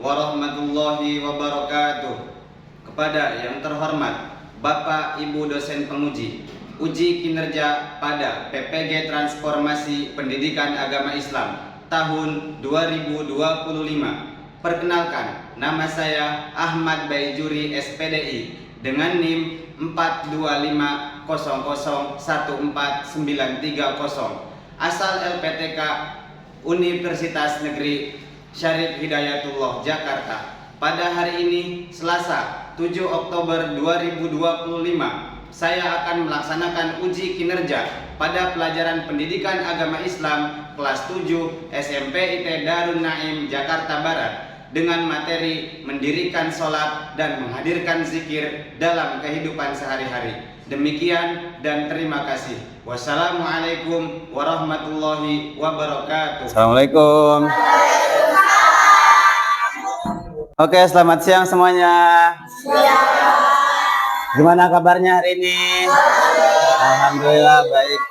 warahmatullahi wabarakatuh. Kepada yang terhormat Bapak Ibu dosen penguji, uji kinerja pada PPG Transformasi Pendidikan Agama Islam tahun 2025. Perkenalkan, nama saya Ahmad Baijuri SPDI dengan NIM 42500149330, asal LPTK Universitas Negeri Syarif Hidayatullah Jakarta. Pada hari ini Selasa 7 Oktober 2025, saya akan melaksanakan uji kinerja pada pelajaran Pendidikan Agama Islam kelas 7 SMP IT Darun Naim Jakarta Barat dengan materi mendirikan sholat dan menghadirkan zikir dalam kehidupan sehari-hari. Demikian dan terima kasih. Wassalamualaikum warahmatullahi wabarakatuh. Assalamualaikum. Oke, selamat siang semuanya. Gimana kabarnya hari ini? Alhamdulillah baik.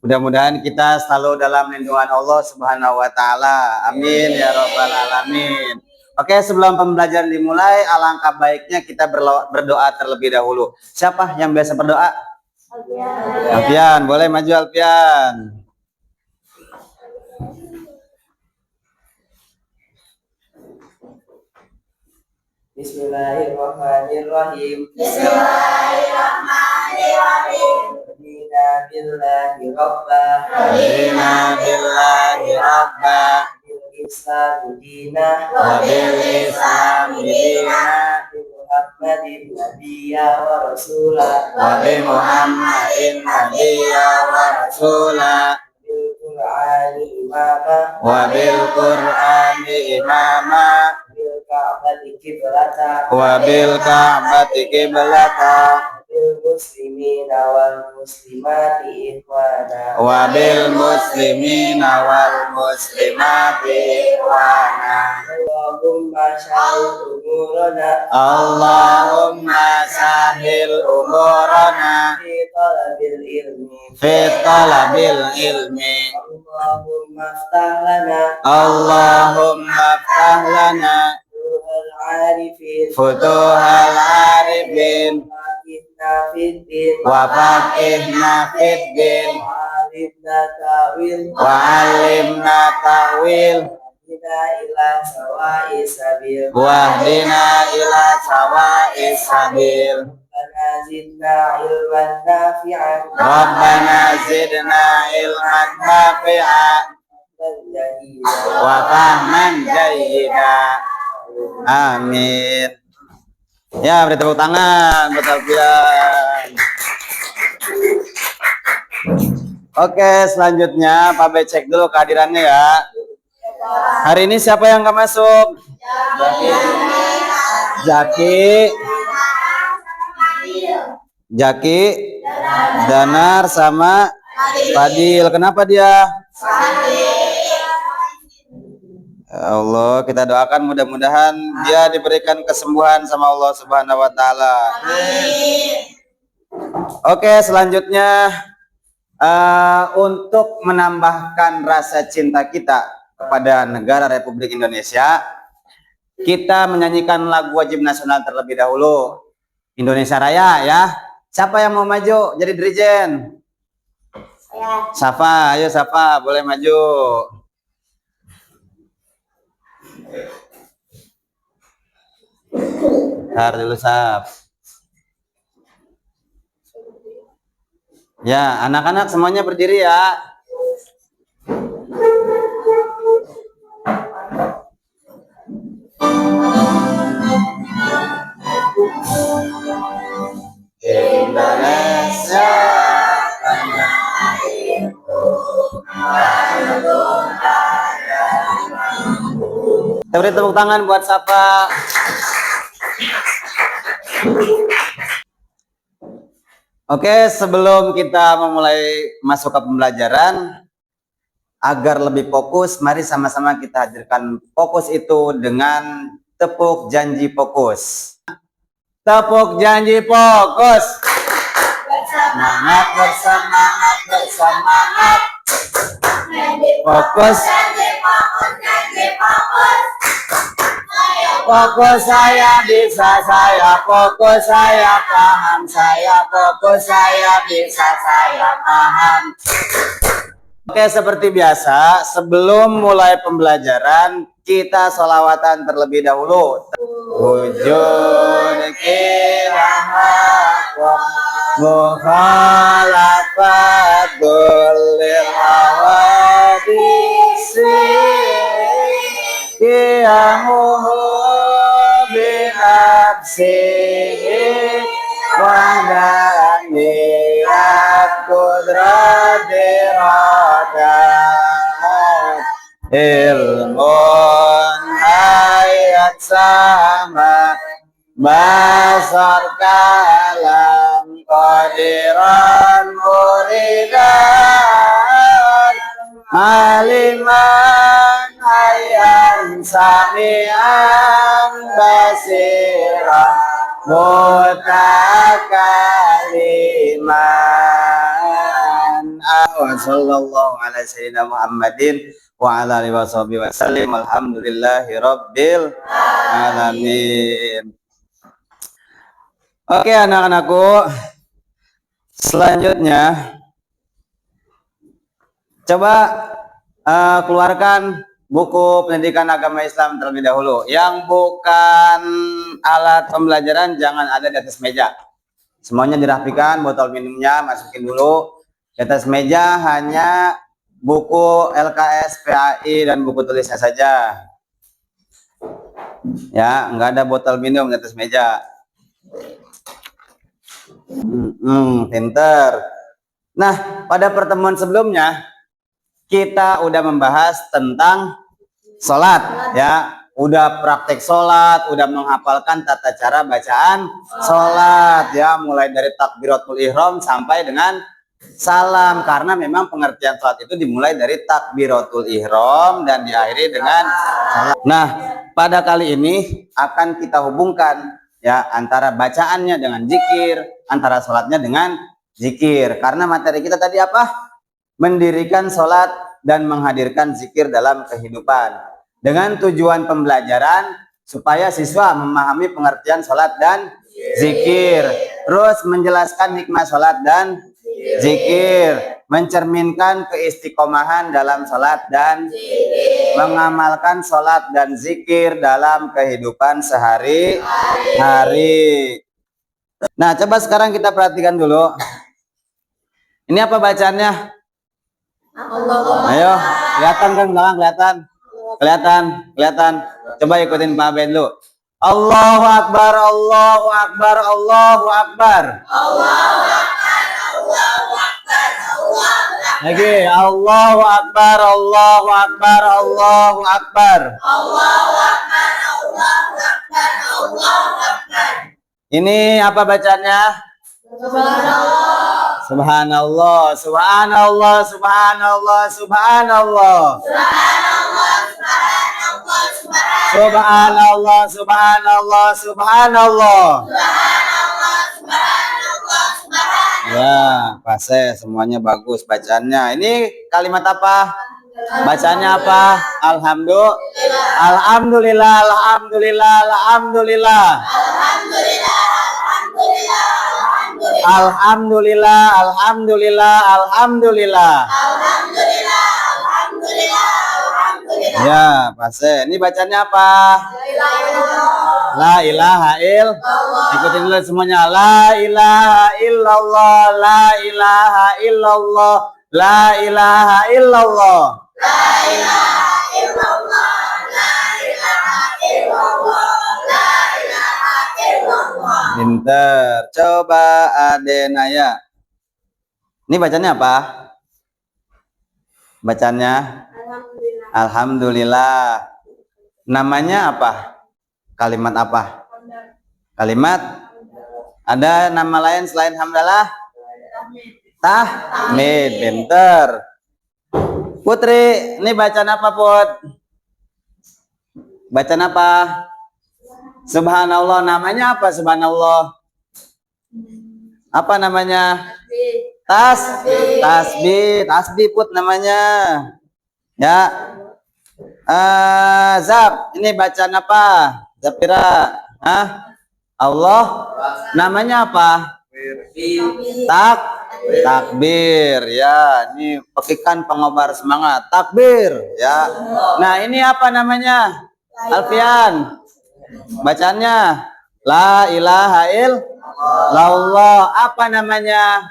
Mudah-mudahan kita selalu dalam lindungan Allah Subhanahu wa taala. Amin ya rabbal alamin. Oke, sebelum pembelajaran dimulai, alangkah baiknya kita berdoa terlebih dahulu. Siapa yang biasa berdoa? Alfian, boleh maju Alfian. Bismillahirrahmanirrahim. Bismillahirrahmanirrahim. Radina billahi rabba. Radina billahi rabba. Bil Islam dina. Wa bil Islam dina. Bi Muhammadin nabiyya wa rasula. Wa bi Muhammadin nabiyya wa rasula. Bil Qur'ani imama. Wa bil Qur'ani imama. Bil Ka'bati qiblata. Wa bil Ka'bati qiblata. Bil muslimina wal muslimati ikhwana. Wa bil muslimina wal muslimati ikhwana. Allahumma syahid umurana. Allahumma sahil umurana Fi talabil ilmi. fi talabil ilmi. Allahumma ftah lana. Allahumma ftah lana Futuhal arifin. futuhal arifin Fakihna fiddin. wa faqihna fid din Alifna tawil. wa alimna ta'wil Hina ila sawa'i sabil. wahdina ila sawa'is sabil. Rabbana zidna ilman nafi'an. Rabbana zidna ilman nafi'an Dan jahila. wa fahman jayyida. Amin. Ya, beri tepuk tangan buat Alfian. Oke, selanjutnya Pak B cek dulu kehadirannya ya. Hari ini siapa yang nggak masuk? Jaki, Danar sama Fadil. Kenapa dia? Ya Allah, kita doakan mudah-mudahan dia diberikan kesembuhan sama Allah Subhanahu wa taala. Oke, selanjutnya untuk menambahkan rasa cinta kita kepada negara Republik Indonesia, kita menyanyikan lagu wajib nasional terlebih dahulu. Indonesia Raya ya. Siapa yang mau maju jadi dirijen? Safa, ayo Safa, boleh maju. Bentar dulu Saf. Ya, anak-anak semuanya berdiri ya. Indonesia tanah airku, kita beri tepuk tangan buat Safa. Oke, sebelum kita memulai masuk ke pembelajaran, agar lebih fokus, mari sama-sama kita hadirkan fokus itu dengan tepuk janji fokus. Tepuk janji fokus. Semangat, bersemangat, bersemangat. Fokus. Fokus. Ayo fokus saya bisa, saya fokus saya paham, saya fokus saya bisa, saya paham. Oke, seperti biasa, sebelum mulai pembelajaran, kita sholawatan terlebih dahulu. Wujud kirahmat mukhalafatul lil hawadisi qiyamuhu binafsihi wa daniyat kudrati radat ilmun hayat sama basar kalam qadiran muridan aliman hayyan sami'an basira mutakaliman. Wa sallallahu ala sayyidina Muhammadin wa ala alihi wa sallim. Alhamdulillahi rabbil alamin. Oke anak-anakku, selanjutnya coba keluarkan buku pendidikan agama Islam terlebih dahulu. Yang bukan alat pembelajaran jangan ada di atas meja. Semuanya dirapikan, botol minumnya masukin dulu. Di atas meja hanya buku LKS, PAI, dan buku tulisnya saja. Ya, nggak ada botol minum di atas meja. Pinter. Nah, pada pertemuan sebelumnya kita udah membahas tentang sholat, ya. Udah praktek sholat, udah menghafalkan tata cara bacaan sholat, ya. Mulai dari takbiratul ihram sampai dengan salam, karena memang pengertian sholat itu dimulai dari takbiratul ihram dan diakhiri dengan salam. Nah, pada kali ini akan kita hubungkan, ya, antara bacaannya dengan zikir, antara sholatnya dengan zikir. Karena materi kita tadi apa? Mendirikan sholat dan menghadirkan zikir dalam kehidupan. Dengan tujuan pembelajaran supaya siswa memahami pengertian sholat dan zikir. Terus menjelaskan hikmah sholat dan zikir. Mencerminkan keistiqomahan dalam sholat dan mengamalkan sholat dan zikir dalam kehidupan sehari-hari. Nah, coba sekarang kita perhatikan dulu. Ini apa bacaannya? Ayo, kelihatan kan belakang, kelihatan. Coba ikutin Pak Ben dulu. Allahu Akbar, Allahu Akbar, Allahu Akbar. Allahu Akbar, Allahu Akbar, Allahu Akbar. Lagi, Allahu Akbar, Allahu Akbar, Allahu Akbar. Allahu Akbar, Allahu Akbar, Allahu Akbar. Ini apa bacanya? Subhanallah. Subhanallah, subhanallah, subhanallah, subhanallah. Subhanallah, subhanallah, subhanallah. Ya, fase semuanya bagus bacaannya. Ini kalimat apa? Bacanya apa? Alhamdulillah. Alhamdulillah, alhamdulillah, alhamdulillah. Alhamdulillah, alhamdulillah, alhamdulillah. Ya, fase. Ini bacanya apa? La ilaha illallah. Ikutin dulu semuanya. La ilaha illallah, la ilaha illallah, la ilaha illallah. La ilaha illallah, la ilaha illallah, la ilaha illallah. Pinter. Coba Adenaya. Ini bacanya apa? Bacanya Alhamdulillah. Namanya apa? Kalimat apa? Kalimat? Ada nama lain selain hamdalah? Tahmid. Pinter. Putri, ini bacaan apa, Put? Bacaan apa? Subhanallah. Namanya apa subhanallah? Apa namanya? Tasbih, Put namanya. Ya. Zab, ini bacaan apa? Zafira? Hah? Allah namanya apa? Takbir ya. Ini pekikan pengobar semangat. Takbir ya. Nah, ini apa namanya? Alfian. Bacanya la ilaha illallah. Apa namanya?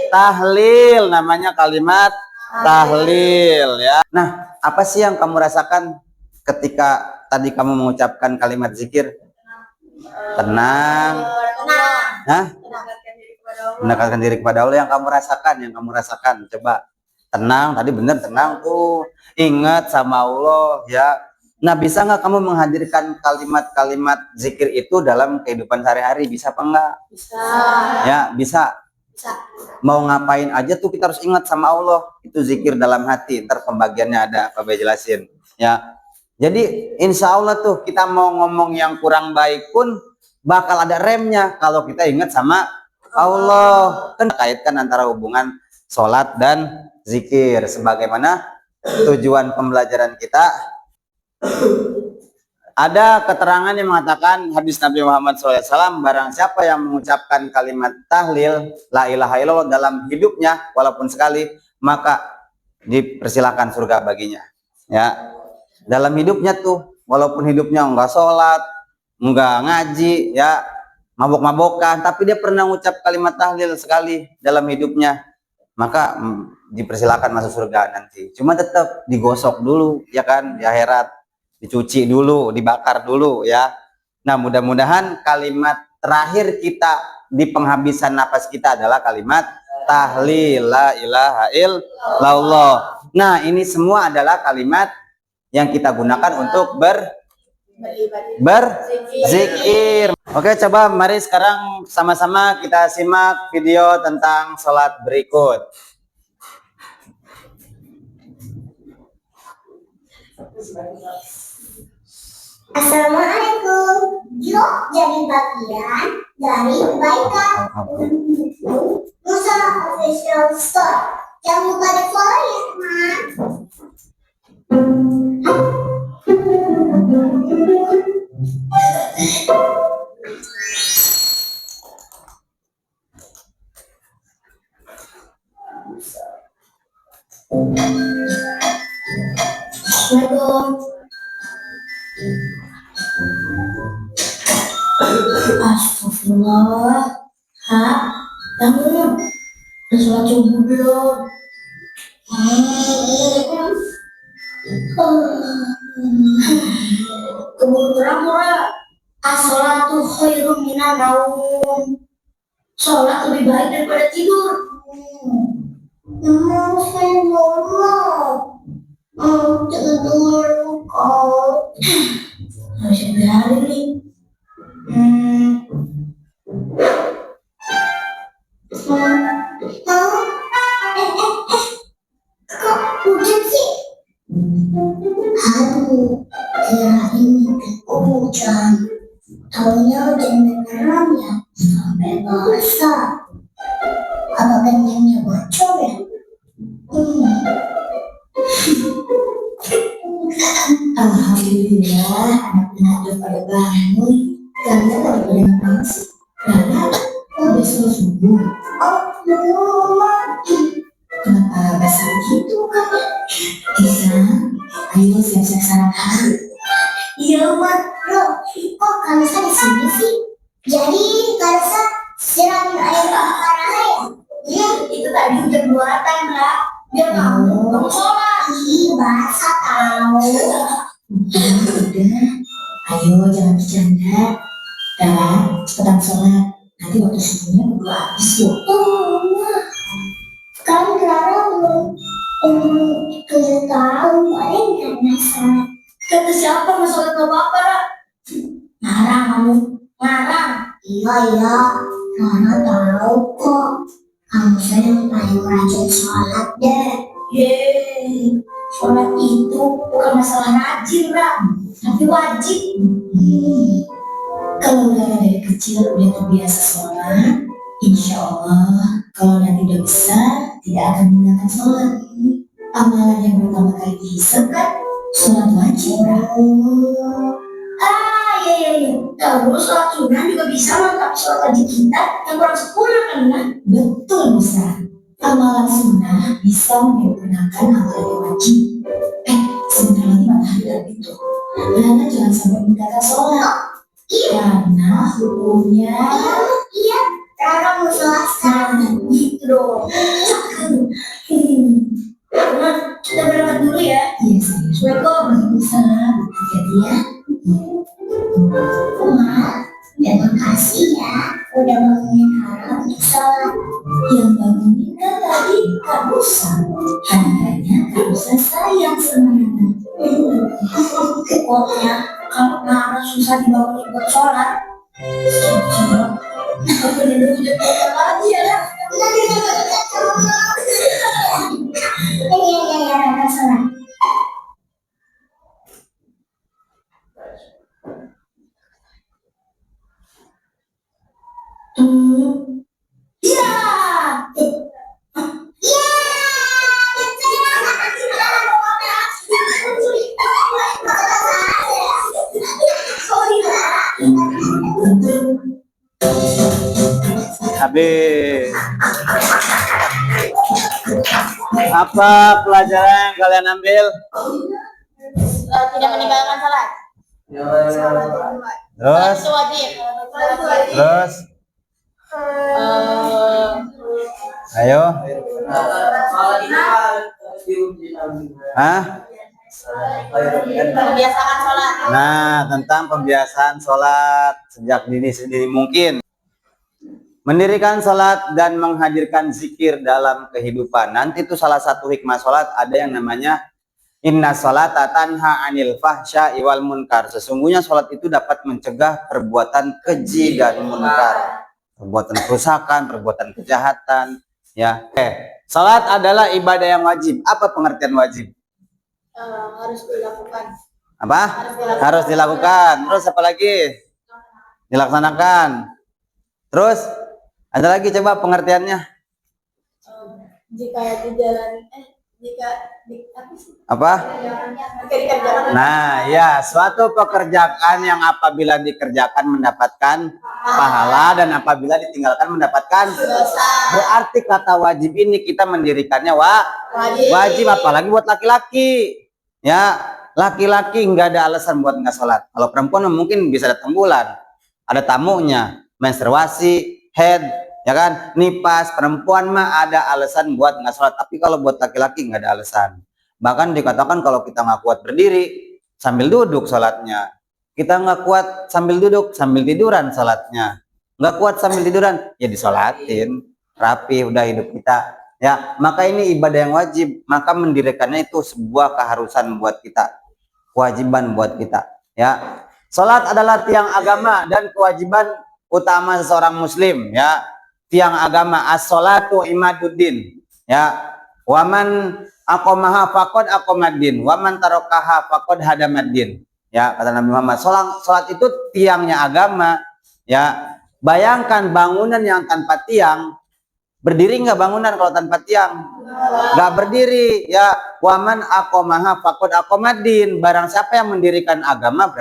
Tahlil. Namanya kalimat tahlil ya. Nah, apa sih yang kamu rasakan ketika tadi kamu mengucapkan kalimat zikir? Tenang. Hah? Mendekatkan diri kepada Allah. Yang kamu rasakan. Coba tenang. Tadi bener tenang tuh. Ingat sama Allah ya. Nah, bisa nggak kamu menghadirkan kalimat-kalimat zikir itu dalam kehidupan sehari-hari? Bisa apa enggak? Bisa. Ya, bisa. Mau ngapain aja tuh kita harus ingat sama Allah. Itu zikir dalam hati. Ntar pembagiannya ada, Pak Bay jelasin. Ya. Jadi insya Allah tuh kita mau ngomong yang kurang baik pun bakal ada remnya kalau kita ingat sama Allah. Kan kaitkan antara hubungan sholat dan zikir. Sebagaimana tujuan pembelajaran kita. Ada keterangan yang mengatakan hadis Nabi Muhammad SAW, barang siapa yang mengucapkan kalimat tahlil la ilaha illallah dalam hidupnya walaupun sekali, maka dipersilakan surga baginya. Ya, dalam hidupnya tuh walaupun hidupnya enggak sholat, enggak ngaji, ya mabok-mabokan, tapi dia pernah mengucap kalimat tahlil sekali dalam hidupnya, maka dipersilakan masuk surga nanti. Cuma tetap digosok dulu, ya kan, di akhirat. Dicuci dulu, dibakar dulu ya. Nah, mudah-mudahan kalimat terakhir kita di penghabisan napas kita adalah kalimat tahlil la ilaha illallah. Nah, ini semua adalah kalimat yang kita gunakan untuk berzikir. Oke, coba mari sekarang sama-sama kita simak video tentang sholat berikut. Assalamualaikum. Yuk jadi bagian dari kebaikan. Musa Official Store. Jangan lupa di follow ya teman. Assalamualaikum. Astagfirullah. Hah? Bangun. Udah sholat subuh belum? Keburu terang ora. As-sholatu khairum minan naum. Sholat lebih baik daripada tidur. Tidur kok. Harus berhari nih. Kok hujan sih? Aduh, kirain hujan. Taunya hujan beneran ya, sampai basah. Apa gentengnya bocor ya? Alhamdulillah, anak-anak udah pada bangun. Kalian pada ngapain sih? Karena udah subuh. Oh, belum. Kenapa basah gitu kan? Bisa, ayo siap-siap sarapan. Iya, Mak. Loh, kok Kalsa di sini sih? Jadi Kalsa siramin air bakar ya? Iya, itu tadi udah buatan, Kak. Biar kamu sholat. Ih, basah tahu. Udah, ayo jangan bercanda. Dan cepetan sholat. Nanti waktu subuhnya udah habis loh. Kan Clara belum 7 tahun, paling gak sholat. Kata siapa mau sholat gak apa-apa, Ra? Ngarang kamu, ngarang. Iya, Clara tahu kok. Kamu yang paling rajin sholat deh. Yeay, sholat itu bukan masalah rajin, Ra, tapi wajib. Kalau udah dari kecil udah terbiasa sholat, insya Allah kalau nanti udah besar tidak akan meninggalkan sholat. Amalan yang pertama kali dihisab kan Sholat wajib. Iya. Terus sholat sunnah juga bisa melengkapi sholat wajib kita yang kurang sempurna kan, Nah? Betul, Ustaz. Amalan sunnah bisa menyempurnakan amalan wajib. Sebentar lagi matahari terbit tuh. Nana jangan sampai meninggalkan sholat. Karena hukumnya. Iya. Karena mau sholat sekarang. Gitu dong. Kita berangkat dulu ya. Iya, sayang. Assalamualaikum. Waalaikumsalam. Hati-hati ya. Ma, terima kasih ya udah bangunin Hara untuk sholat. Yang bangunin kan tadi Kak Musa. Haranya Kak Musa sayang sama Hana. Pokoknya kalau Hara susah dibangunin buat sholat, aku udah udah lagi ya. Iya, Hara sholat. Iya. Habis. Apa pelajaran yang kalian ambil? Tidak meninggalkan sholat. Terus? Itu wajib. Terus? Ayo. Hah? Membiasakan sholat. Nah, tentang pembiasaan sholat sejak dini sedini mungkin. Mendirikan sholat dan menghadirkan zikir dalam kehidupan. Nanti itu salah satu hikmah sholat ada yang namanya inna sholata tanha anil fahsya'i wal munkar. Sesungguhnya sholat itu dapat mencegah perbuatan keji dan munkar, perbuatan kerusakan, perbuatan kejahatan. Ya, sholat adalah ibadah yang wajib. Apa pengertian wajib? Harus dilakukan. Apa? Harus dilakukan. Terus apa lagi? Dilaksanakan. Terus ada lagi coba pengertiannya. Jika dijalani, Apa? dikerjakan. Nah, ya, suatu pekerjaan yang apabila dikerjakan mendapatkan pahala dan apabila ditinggalkan mendapatkan Dosa. berarti kata wajib ini kita mendirikannya wajib, apalagi buat laki-laki. Ya, laki-laki nggak ada alasan buat nggak sholat. Kalau perempuan mungkin bisa datang bulan, ada tamunya, menstruasi, head, ya kan, nipas. Perempuan mah ada alasan buat nggak sholat, tapi kalau buat laki-laki nggak ada alasan. Bahkan dikatakan kalau kita nggak kuat berdiri sambil duduk sholatnya, kita nggak kuat sambil duduk sambil tiduran sholatnya, nggak kuat sambil tiduran ya disolatin rapi udah hidup kita. Ya, maka ini ibadah yang wajib, maka mendirikannya itu sebuah keharusan buat kita, kewajiban buat kita. Ya, sholat adalah tiang agama dan kewajiban utama seseorang muslim. Ya, tiang agama, as-sholatu imaduddin. Ya, waman aqomaha faqad aqomaddin, waman tarokaha faqad hadamaddin. Ya, kata Nabi Muhammad, sholat itu tiangnya agama. Ya, bayangkan bangunan yang tanpa tiang, berdiri nggak bangunan kalau tanpa tiang? Nggak berdiri. Ya, waman aqomaha faqad aqomaddin, barang siapa yang mendirikan agama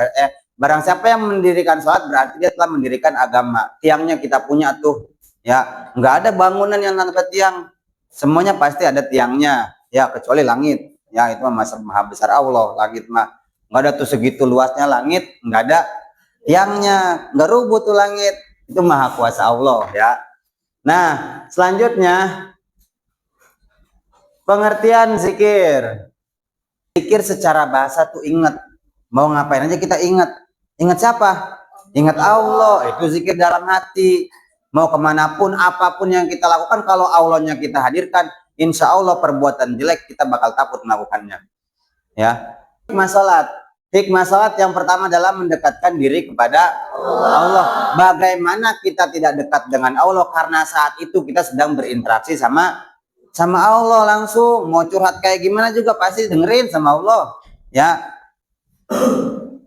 barang siapa yang mendirikan sholat berarti dia telah mendirikan agama. Tiangnya kita punya tuh. Ya, nggak ada bangunan yang tanpa tiang. Semuanya pasti ada tiangnya. Ya, kecuali langit. Ya, itu maha besar Allah. Langit mah nggak ada tuh segitu luasnya langit, nggak ada tiangnya, nggak rubuh tuh langit. Itu maha kuasa Allah. Ya. Nah, selanjutnya pengertian zikir. Zikir secara bahasa tuh ingat. Mau ngapain aja kita ingat. Ingat siapa? Ingat Allah. Itu zikir dalam hati. Mau kemanapun, apapun yang kita lakukan, kalau Allahnya kita hadirkan, insya Allah perbuatan jelek kita bakal takut melakukannya. Ya. Hikmah salat. Hikmah salat yang pertama adalah mendekatkan diri kepada Allah. Bagaimana kita tidak dekat dengan Allah? Karena saat itu kita sedang berinteraksi sama Allah langsung. Mau curhat kayak gimana juga pasti dengerin sama Allah. Ya.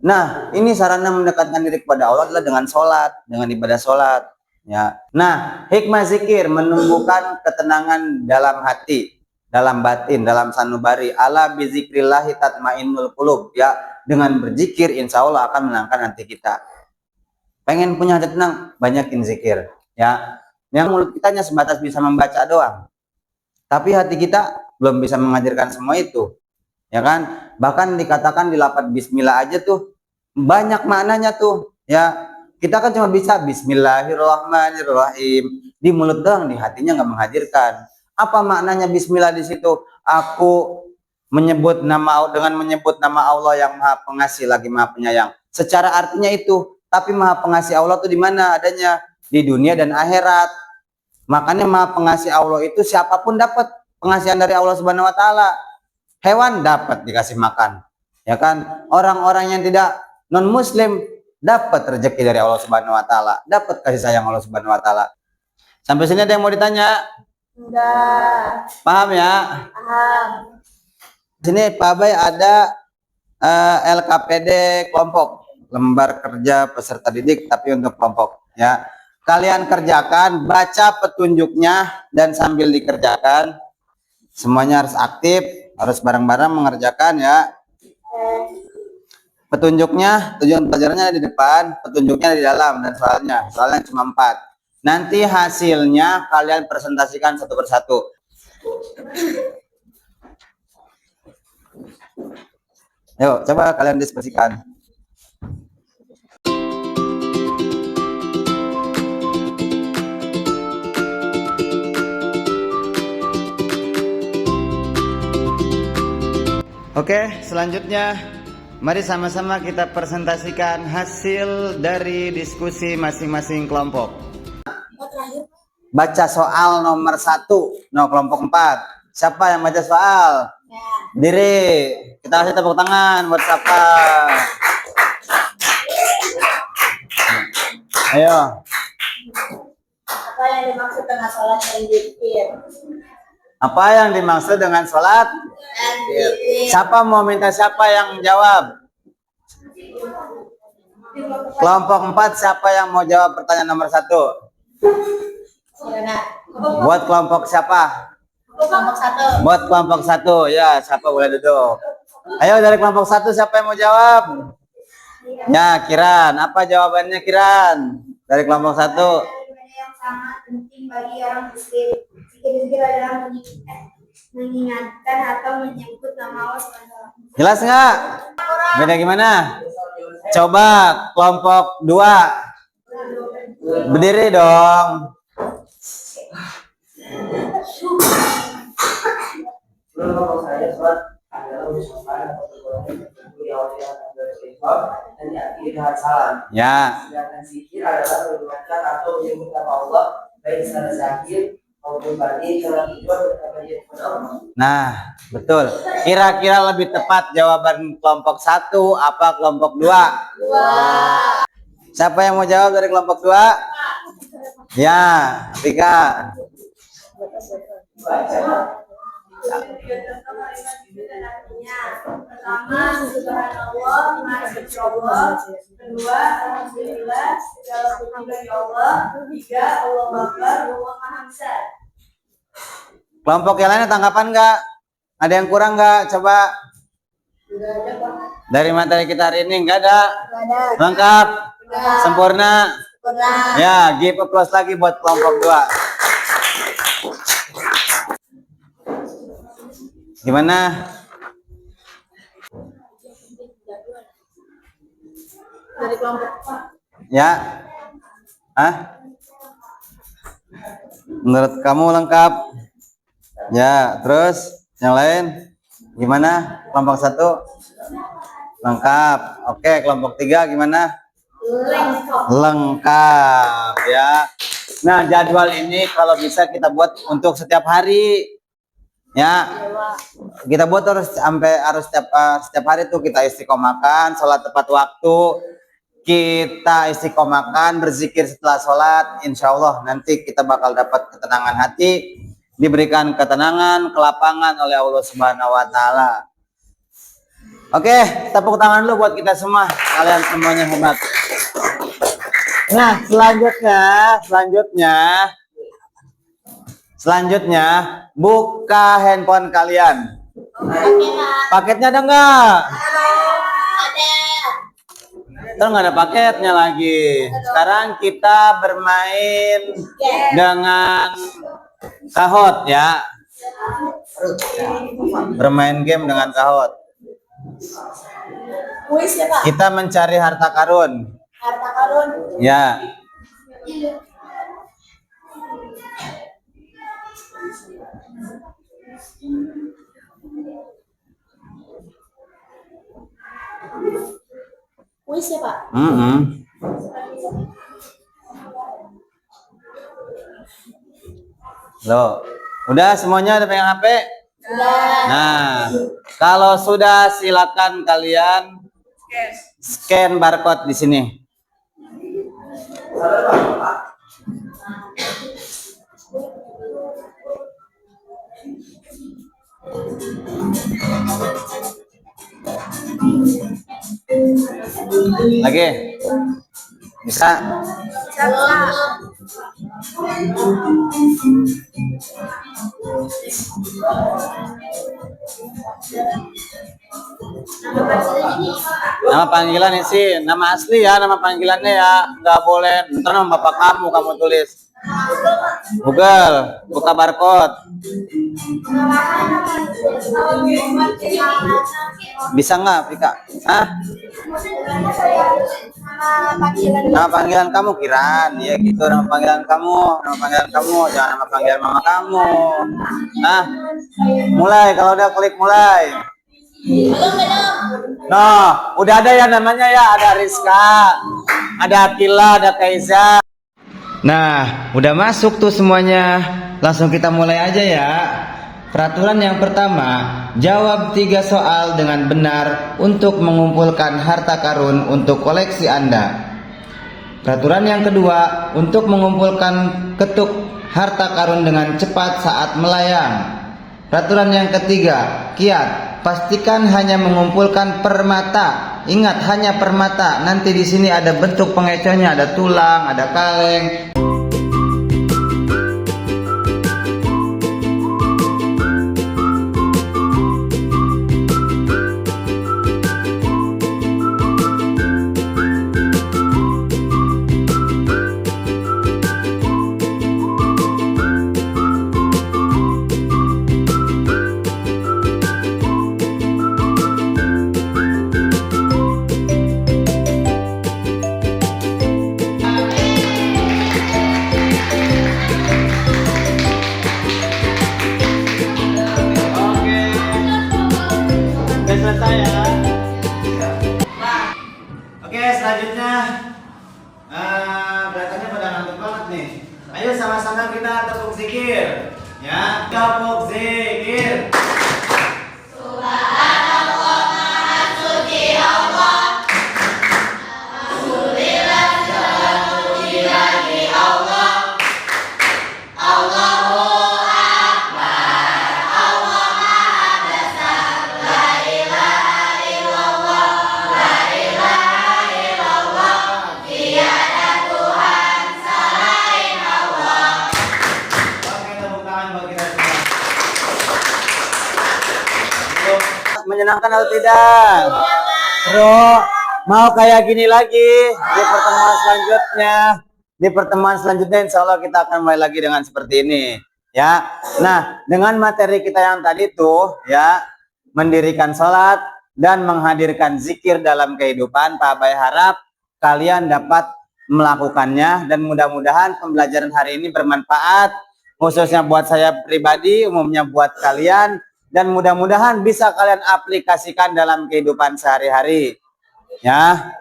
Nah, ini sarana mendekatkan diri kepada Allah adalah dengan sholat, dengan ibadah sholat. Ya. Nah, hikmah zikir menumbuhkan ketenangan dalam hati dalam batin, dalam sanubari. Ala bizikrillahi tatmainnul qulub, ya, dengan berzikir insya Allah akan menenangkan hati kita. Pengen punya hati tenang, banyakin zikir, ya. Yang mulut kita hanya sebatas bisa membaca doang, tapi hati kita belum bisa mengajarkan semua itu, ya kan? Bahkan dikatakan di lafaz bismillah aja tuh banyak maknanya tuh, ya. Kita kan cuma bisa bismillahirrahmanirrahim di mulut doang, di hatinya nggak menghadirkan. Apa maknanya bismillah di situ? Aku menyebut nama, dengan menyebut nama Allah yang Maha Pengasih lagi Maha Penyayang. Secara artinya itu, tapi Maha Pengasih Allah itu di mana adanya? Di dunia dan akhirat. Makanya Maha Pengasih Allah itu siapapun dapat pengasihan dari Allah Subhanahu wa taala. Hewan dapat dikasih makan, ya kan? Orang-orang yang tidak non muslim dapat rezeki dari Allah Subhanahu wa taala, dapat kasih sayang Allah Subhanahu wa taala. Sampai sini ada yang mau ditanya? Enggak. Paham ya? Paham. Sini Pak Bay ada LKPD kelompok, lembar kerja peserta didik tapi untuk kelompok, ya. Kalian kerjakan, baca petunjuknya dan sambil dikerjakan. Semuanya harus aktif, harus bareng-bareng mengerjakan, ya. Petunjuknya, tujuan pelajarannya di depan, petunjuknya di dalam, dan soalnya cuma 4. Nanti hasilnya kalian presentasikan satu persatu. Yuk, coba kalian diskusikan. Oke, selanjutnya mari sama-sama kita presentasikan hasil dari diskusi masing-masing kelompok. Baca soal nomor 1, kelompok 4. Siapa yang baca soal? Diri. Kita kasih tepuk tangan buat siapa? Ayo. Apa yang dimaksud dengan sholat dan zikir? Apa yang dimaksud dengan sholat? Siapa mau minta siapa yang jawab? Kelompok 4 siapa yang mau jawab pertanyaan nomor 1? Buat kelompok siapa? Kelompok 1. Buat kelompok 1, ya, siapa boleh duduk? Ayo dari kelompok 1 siapa yang mau jawab? Ya, Kiran. Apa jawabannya Kiran? Dari kelompok 1. Yang sangat penting bagi orang muslim. Zikir adalah mengingatkan atau menyebut nama Allah SWT. Jelas nggak? Beda gimana? Coba kelompok 2. Berdiri dong. Kalau saya sholat adalah ucapan atau dan diakhiri dengan salam. Ya. Sedangkan zikir adalah mengingatkan atau menyebut nama Allah baik secara zahir maupun batin secara tujuan kepada Allah. Nah, betul. Kira-kira lebih tepat jawaban kelompok 1 apa kelompok 2? Siapa yang mau jawab dari kelompok 2? Ya, Rika. Pertama, subhanallah, maha suci Allah. Kedua, alhamdulillah, segala puji bagi Allah. Tiga, Allahu Akbar, Allah Maha Besar. Kelompok yang lainnya tanggapan nggak? Ada yang kurang nggak? Coba. Dari materi kita hari ini nggak ada? Lengkap? Sempurna? Ya, give applause lagi buat kelompok 2. Gimana? Dari kelompok Ya? Hah? Menurut kamu lengkap? Ya, terus yang lain? Gimana? Kelompok 1? Lengkap. Oke, kelompok 3 gimana? Lengkap, ya. Nah, jadwal ini kalau bisa kita buat untuk setiap hari. Ya, kita buat harus setiap hari tuh kita istiqomahkan, sholat tepat waktu, kita istiqomahkan, berzikir setelah sholat, insya Allah nanti kita bakal dapat ketenangan hati, diberikan ketenangan, kelapangan oleh Allah Subhanahu Wa Taala. Oke, tepuk tangan dulu buat kita semua, kalian semuanya hebat. Nah, selanjutnya Selanjutnya, buka handphone kalian. Paketnya ada nggak? Terus nggak ada paketnya lagi. Sekarang kita bermain dengan kahot ya. Bermain game dengan kahot. Kuis ya Pak? Kita mencari harta karun. Harta karun. Ya. Kuis ya Pak? Loh, udah semuanya udah pegang HP? Sudah. Nah, kalau sudah silakan kalian scan barcode di sini. Lagi? Bisa? Nama panggilan sih, nama asli ya, nama panggilannya ya, nggak boleh. Ntar nama bapak kamu tulis. Google, buka barcode. Bisa nggak, Pika? Hah? Nama panggilan kamu Kiran, ya gitu. Nama panggilan kamu, jangan nama panggilan mama kamu. Nah, mulai. Kalau udah klik mulai. Nah, udah ada ya namanya ya, ada Rizka, ada Akila, ada Kaiza. Nah, udah masuk tuh semuanya. Langsung kita mulai aja ya. Peraturan yang pertama, jawab 3 soal dengan benar untuk mengumpulkan harta karun untuk koleksi Anda. Peraturan yang kedua, untuk mengumpulkan ketuk harta karun dengan cepat saat melayang. Peraturan yang ketiga, kiat, pastikan hanya mengumpulkan permata. Ingat, hanya permata. Nanti di sini ada bentuk pengecohnya, ada tulang, ada kaleng. Selesai ya. Oke, selanjutnya kelihatannya pada ngantuk banget nih. Ayo sama-sama kita tepuk zikir. Ya, tepuk zikir. Subhanallah Maha Suci Allah. Alhamdulillah segala puji bagi Allah. Allahu Akbar. Allah Maha Besar. La ilaha illallah. La ilaha illallah. Tiada Tuhan selain Allah. Oke, tepuk tangan buat kita semua. Menyenangkan atau tidak? Bro, mau kayak gini lagi di pertemuan selanjutnya. Di pertemuan selanjutnya insya Allah kita akan mulai lagi dengan seperti ini. Ya, nah dengan materi kita yang tadi tuh ya, mendirikan sholat dan menghadirkan zikir dalam kehidupan, Pak Bay harap kalian dapat melakukannya dan mudah-mudahan pembelajaran hari ini bermanfaat khususnya buat saya pribadi, umumnya buat kalian, dan mudah-mudahan bisa kalian aplikasikan dalam kehidupan sehari-hari. Ya,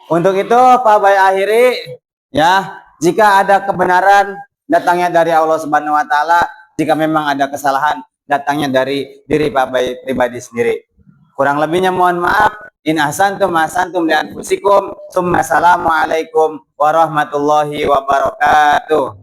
untuk itu Pak Bay akhiri ya, jika ada kebenaran datangnya dari Allah Subhanahu wa taala, jika memang ada kesalahan datangnya dari diri Pak Bay pribadi sendiri. Kurang lebihnya mohon maaf. In ahsantum ahsantum li anfusikum. Assalamualaikum warahmatullahi wabarakatuh.